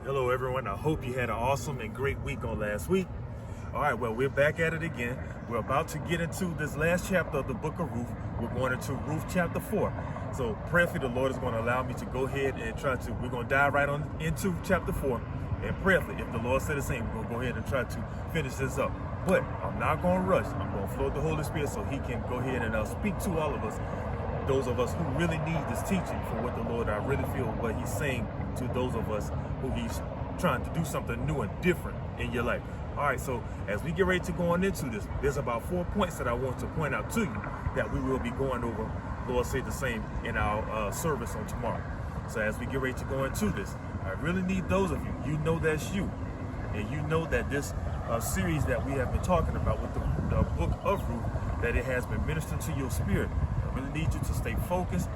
Hello everyone, I hope you had an awesome and great week on last week. All right, well, we're back at it again. We're about to get into this last chapter of the book of Ruth. We're going into Ruth chapter 4. So prayerfully, the Lord is going to allow me to go ahead and we're going to dive right on into chapter 4. And prayerfully, if the Lord said the same, we're going to go ahead and try to finish this up. But I'm not going to rush. I'm going to flow the Holy Spirit so he can go ahead and speak to all of us, those of us who really need this teaching for what the Lord, I really feel what he's saying to those of us who he's trying to do something new and different in your life. All right, so as we get ready to go on into this, there's about 4 points that I want to point out to you that we will be going over, Lord say the same, in our service on tomorrow. So as we get ready to go into this, I really need those of you, you know that's you, and you know that this series that we have been talking about with the book of Ruth, that it has been ministering to your spirit. I really need you to stay focused,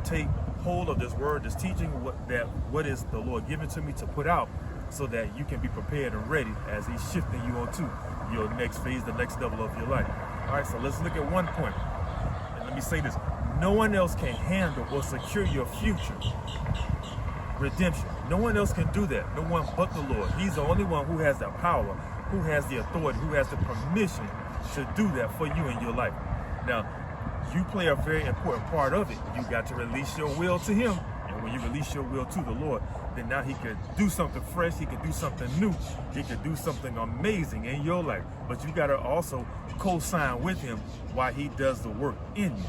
take hold of this word, this teaching, what is the Lord giving to me to put out, so that you can be prepared and ready as he's shifting you onto your next phase, the next level of your life. All right, so let's look at one point. And let me say this. No one else can handle or secure your future redemption. No one else can do that. No one but the Lord. He's the only one who has the power, who has the authority, who has the permission to do that for you in your life. Now, you play a very important part of it. You got to release your will to him. And when you release your will to the Lord, then now he could do something fresh. He could do something new. He could do something amazing in your life. But you got to also co-sign with him while he does the work in you.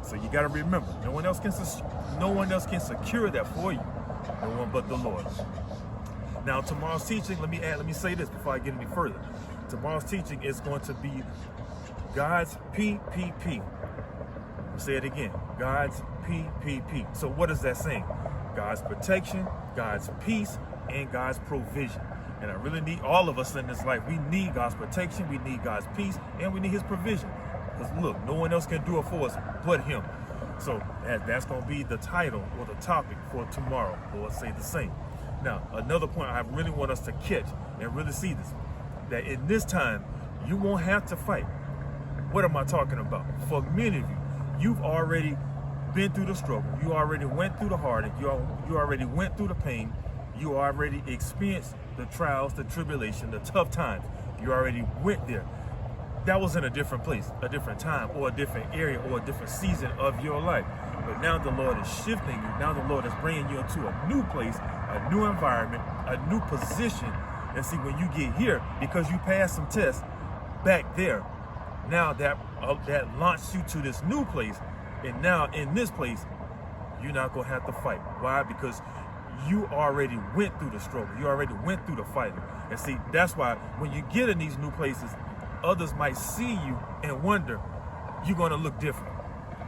So you got to remember, no one else can secure that for you. No one but the Lord. Now, tomorrow's teaching, let me say this before I get any further. Tomorrow's teaching is going to be God's PPP. I'll say it again, God's PPP. So what is that saying? God's protection, God's peace, and God's provision. And I really need all of us in this life. We need God's protection, we need God's peace, and we need his provision. Because look, no one else can do it for us but him. So that's going to be the title or the topic for tomorrow. Lord say the same. Now, another point I really want us to catch and really see this, that in this time, you won't have to fight. What am I talking about? For many of you, you've already been through the struggle. You already went through the heartache. You already went through the pain. You already experienced the trials, the tribulation, the tough times. You already went there. That was in a different place, a different time, or a different area, or a different season of your life. But now the Lord is shifting you. Now the Lord is bringing you into a new place, a new environment, a new position. And see, when you get here, because you passed some tests back there, now that launched you to this new place. And now in this place, you're not going to have to fight. Why? Because you already went through the struggle. You already went through the fighting. And see, that's why when you get in these new places, others might see you and wonder, you're going to look different.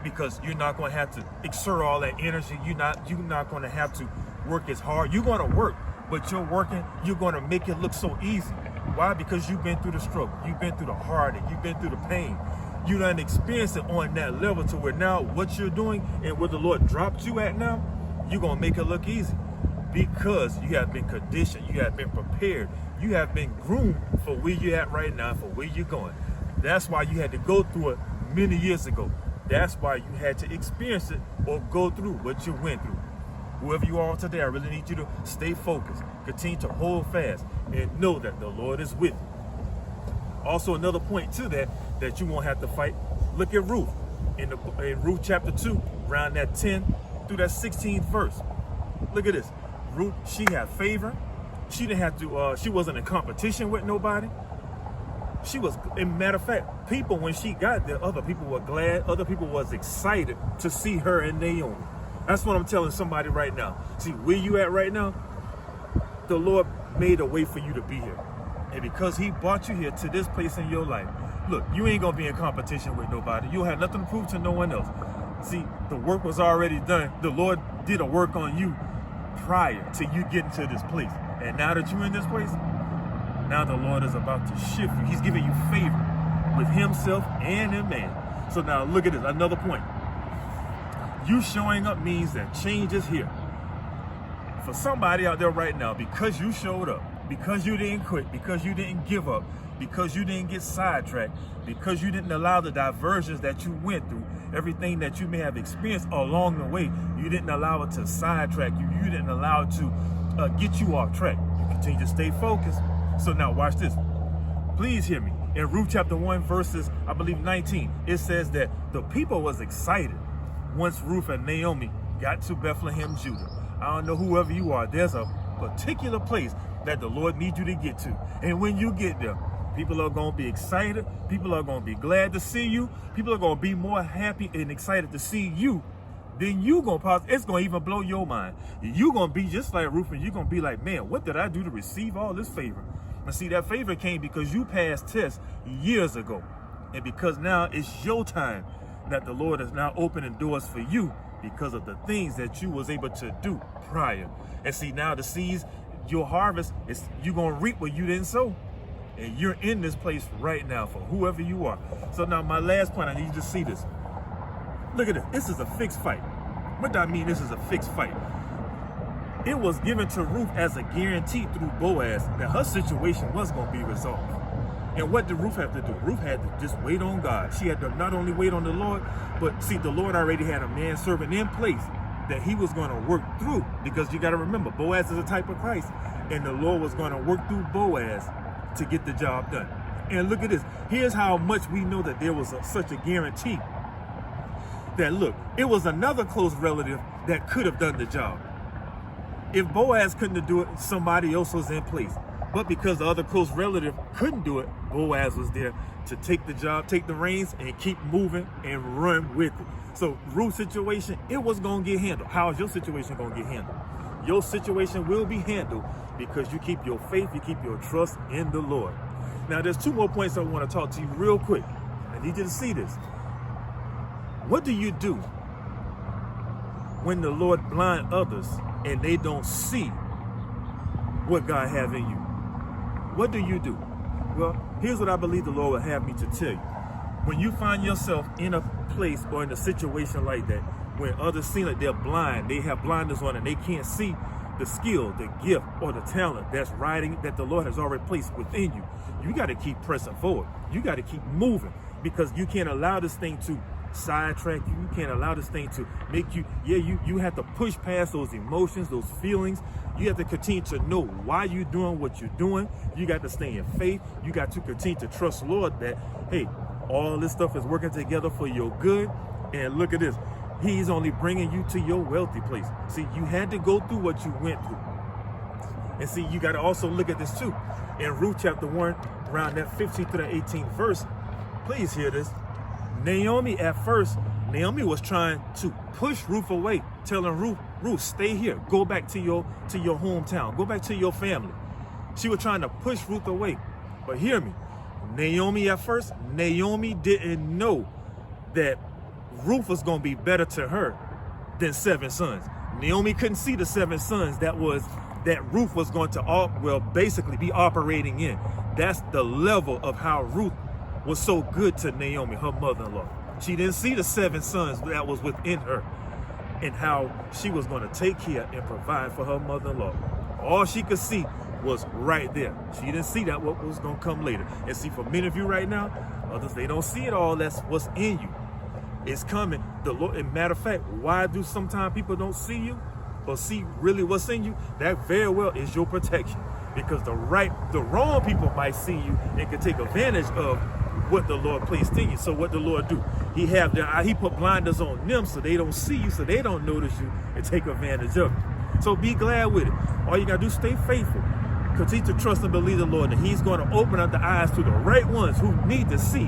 Because you're not going to have to exert all that energy. You're not going to have to work as hard. You're going to work, but you're going to make it look so easy. Why? Because you've been through the struggle. You've been through the heartache. You've been through the pain. You done experienced it on that level to where now what you're doing and where the Lord dropped you at now, you're going to make it look easy. Because you have been conditioned. You have been prepared. You have been groomed for where you're at right now, for where you're going. That's why you had to go through it many years ago. That's why you had to experience it or go through what you went through. Whoever you are today, I really need you to stay focused. Continue to hold fast and know that the Lord is with you. Also, another point to that you won't have to fight. Look at Ruth in Ruth chapter 2, around that 10 through that 16th verse. Look at this. Ruth, she had favor. She didn't have to. She wasn't in competition with nobody. She was, as a matter of fact, people when she got there, other people were glad. Other people was excited to see her and Naomi. That's what I'm telling somebody right now. See, where you at right now, the Lord made a way for you to be here. And because he brought you here to this place in your life, look, you ain't going to be in competition with nobody. You'll have nothing to prove to no one else. See, the work was already done. The Lord did a work on you prior to you getting to this place. And now that you're in this place, now the Lord is about to shift you. He's giving you favor with himself and in man. So now look at this, another point. You showing up means that change is here. For somebody out there right now, because you showed up, because you didn't quit, because you didn't give up, because you didn't get sidetracked, because you didn't allow the diversions that you went through, everything that you may have experienced along the way, you didn't allow it to sidetrack you. You didn't allow it to get you off track. You continue to stay focused. So now watch this. Please hear me. In Ruth chapter 1, verses, I believe 19, it says that the people was excited once Ruth and Naomi got to Bethlehem, Judah. I don't know whoever you are, there's a particular place that the Lord needs you to get to. And when you get there, people are going to be excited. People are going to be glad to see you. People are going to be more happy and excited to see you than you going to it's going to even blow your mind. You're going to be just like Ruth, and you're going to be like, man, what did I do to receive all this favor? And see, that favor came because you passed tests years ago. And because now it's your time that the Lord is now opening doors for you because of the things that you was able to do prior. And see, now the seeds, your harvest, you're going to reap what you didn't sow. And you're in this place right now for whoever you are. So now my last point, I need you to see this. Look at this. This is a fixed fight. What do I mean this is a fixed fight? It was given to Ruth as a guarantee through Boaz that her situation was going to be resolved. And what did Ruth have to do? Ruth had to just wait on God. She had to not only wait on the Lord, but see, the Lord already had a manservant in place that he was going to work through. Because you got to remember, Boaz is a type of Christ. And the Lord was going to work through Boaz to get the job done. And look at this. Here's how much we know that there was such a guarantee. That look, it was another close relative that could have done the job. If Boaz couldn't do it, somebody else was in place. But because the other close relative couldn't do it, Boaz was there to take the job, take the reins, and keep moving and run with it. So Ruth's situation, it was going to get handled. How is your situation going to get handled? Your situation will be handled because you keep your faith, you keep your trust in the Lord. Now, there's two more points I want to talk to you real quick. I need you to see this. What do you do when the Lord blind others and they don't see what God have in you? What do you do? Well, here's what I believe the Lord will have me to tell you. When you find yourself in a place or in a situation like that, when others seem like they're blind, they have blinders on and they can't see the skill, the gift, or the talent that the Lord has already placed within you, you got to keep pressing forward. You got to keep moving because you can't allow this thing to sidetrack you. You can't allow this thing to make you, you have to push past those emotions, those feelings. You have to continue to know why you're doing what you're doing. You got to stay in faith. You got to continue to trust the Lord that, hey, all this stuff is working together for your good. And look at this. He's only bringing you to your wealthy place. See, you had to go through what you went through. And see, you got to also look at this too. In Ruth chapter 1, around that 15th to the 18th verse, please hear this. Naomi was trying to push Ruth away, telling Ruth, stay here. Go back to your hometown. Go back to your family. She was trying to push Ruth away. But hear me. Naomi didn't know that Ruth was going to be better to her than 7 sons. Naomi couldn't see the 7 sons that Ruth was going to basically be operating in. That's the level of how Ruth was so good to Naomi, her mother-in-law. She didn't see the 7 sons that was within her and how she was going to take care and provide for her mother-in-law. All she could see was right there. She didn't see that what was going to come later. And see, for many of you right now, others, they don't see it all. That's what's in you. It's coming. The Lord, and matter of fact, why do sometimes people don't see you or see really what's in you? That very well is your protection. Because the wrong people might see you and can take advantage of what the Lord placed in you. So what the Lord do? He put blinders on them so they don't see you, so they don't notice you and take advantage of it. So be glad with it. All you gotta do is stay faithful. Continue to trust and believe the Lord, and He's going to open up the eyes to the right ones who need to see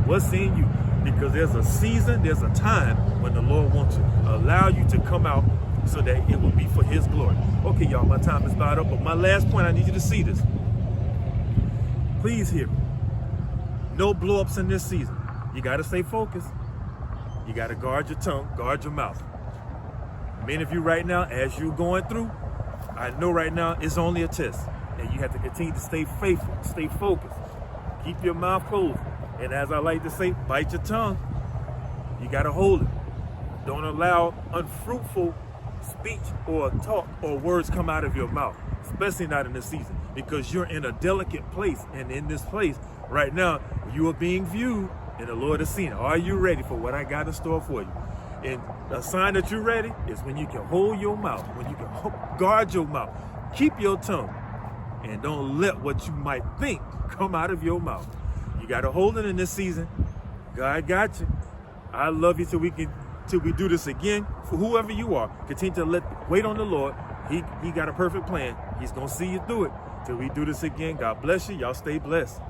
what's in you. Because there's a season, there's a time when the Lord wants to allow you to come out so that it will be for His glory. Okay, y'all, my time is about up, but my last point, I need you to see this. Please hear me. No blow-ups in this season. You got to stay focused. You got to guard your tongue, guard your mouth. Many of you right now, as you're going through, I know right now it's only a test. And you have to continue to stay faithful, stay focused. Keep your mouth closed. And as I like to say, bite your tongue. You got to hold it. Don't allow unfruitful speech or talk or words come out of your mouth, especially not in this season, because you're in a delicate place. And in this place right now, you are being viewed and the Lord is seeing. Are you ready for what I got in store for you? And a sign that you're ready is when you can hold your mouth, when you can guard your mouth, Keep your tongue and don't let what you might think come out of your mouth. You got to hold it in this season. God got you. I love you till we do this again. For whoever you are, continue to wait on the Lord. He got a perfect plan. He's going to see you through it till we do this again. God bless you. Y'all stay blessed.